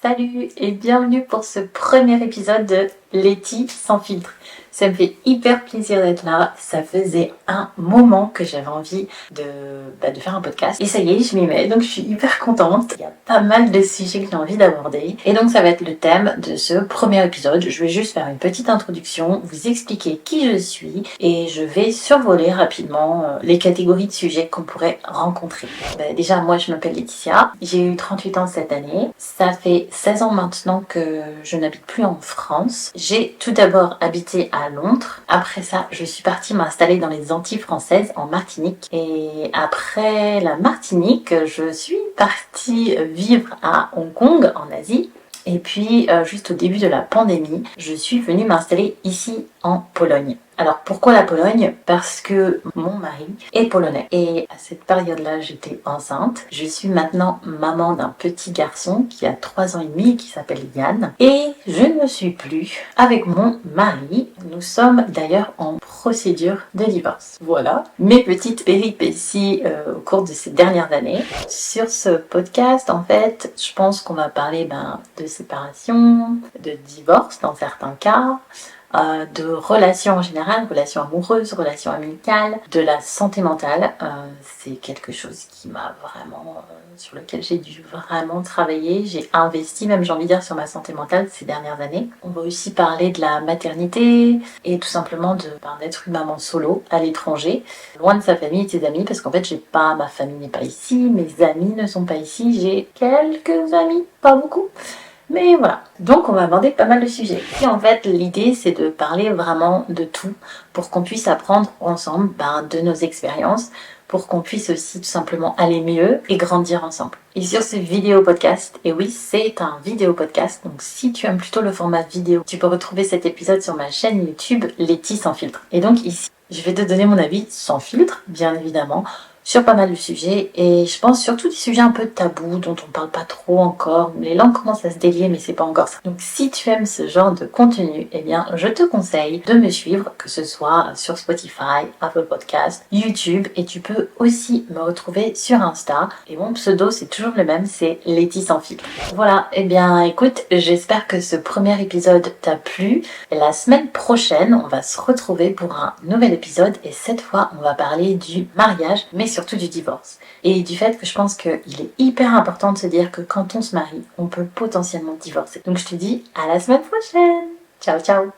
Salut et bienvenue pour ce premier épisode de Letty sans filtre. Ça me fait hyper plaisir d'être là. Ça faisait un moment que j'avais envie de faire un podcast. Et ça y est, je m'y mets, donc je suis hyper contente. Il y a pas mal de sujets que j'ai envie d'aborder. Et donc ça va être le thème de ce premier épisode. Je vais juste faire une petite introduction, vous expliquer qui je suis. Et je vais survoler rapidement les catégories de sujets qu'on pourrait rencontrer. Déjà, moi je m'appelle Laetitia. J'ai eu 38 ans cette année. Ça fait 16 ans maintenant que je n'habite plus en France. J'ai tout d'abord habité à Londres. Après ça, je suis partie m'installer dans les Antilles françaises, en Martinique. Et après la Martinique, je suis partie vivre à Hong Kong, en Asie. Et puis, juste au début de la pandémie, je suis venue m'installer ici en Pologne. Alors pourquoi la Pologne? Parce que mon mari est polonais. Et à cette période-là, j'étais enceinte. Je suis maintenant maman d'un petit garçon qui a 3 ans et demi, qui s'appelle Yann. Et je ne suis plus avec mon mari. Nous sommes d'ailleurs en procédure de divorce. Voilà mes petites péripéties au cours de ces dernières années. Sur ce podcast, en fait, je pense qu'on va parler de séparation, de divorce dans certains cas, de relations en général, relations amoureuses, relations amicales, de la santé mentale. C'est quelque chose qui m'a vraiment, sur lequel j'ai dû vraiment travailler. J'ai investi, même j'ai envie de dire, sur ma santé mentale ces dernières années. On va aussi parler de la maternité et tout simplement d'être une maman solo à l'étranger, loin de sa famille et de ses amis, parce qu'en fait ma famille n'est pas ici, mes amis ne sont pas ici, j'ai quelques amis, pas beaucoup. Mais voilà, donc on va aborder pas mal de sujets. Et en fait, l'idée c'est de parler vraiment de tout pour qu'on puisse apprendre ensemble de nos expériences, pour qu'on puisse aussi tout simplement aller mieux et grandir ensemble. Et sur ce vidéo podcast, et oui, c'est un vidéo podcast, donc si tu aimes plutôt le format vidéo, tu peux retrouver cet épisode sur ma chaîne YouTube Letty sans filtre. Et donc ici, je vais te donner mon avis sans filtre, bien évidemment, sur pas mal de sujets, et je pense surtout des sujets un peu tabous dont on parle pas trop encore. Les langues commencent à se délier, mais c'est pas encore ça. Donc si tu aimes ce genre de contenu, eh bien je te conseille de me suivre, que ce soit sur Spotify, Apple Podcast, YouTube, et tu peux aussi me retrouver sur Insta. Et mon pseudo c'est toujours le même, c'est Letty sans filtre. Voilà, eh bien écoute, j'espère que ce premier épisode t'a plu. Et la semaine prochaine, on va se retrouver pour un nouvel épisode, et cette fois on va parler du mariage, mais surtout du divorce. Et du fait que je pense qu'il est hyper important de se dire que quand on se marie, on peut potentiellement divorcer. Donc je te dis à la semaine prochaine. Ciao ciao.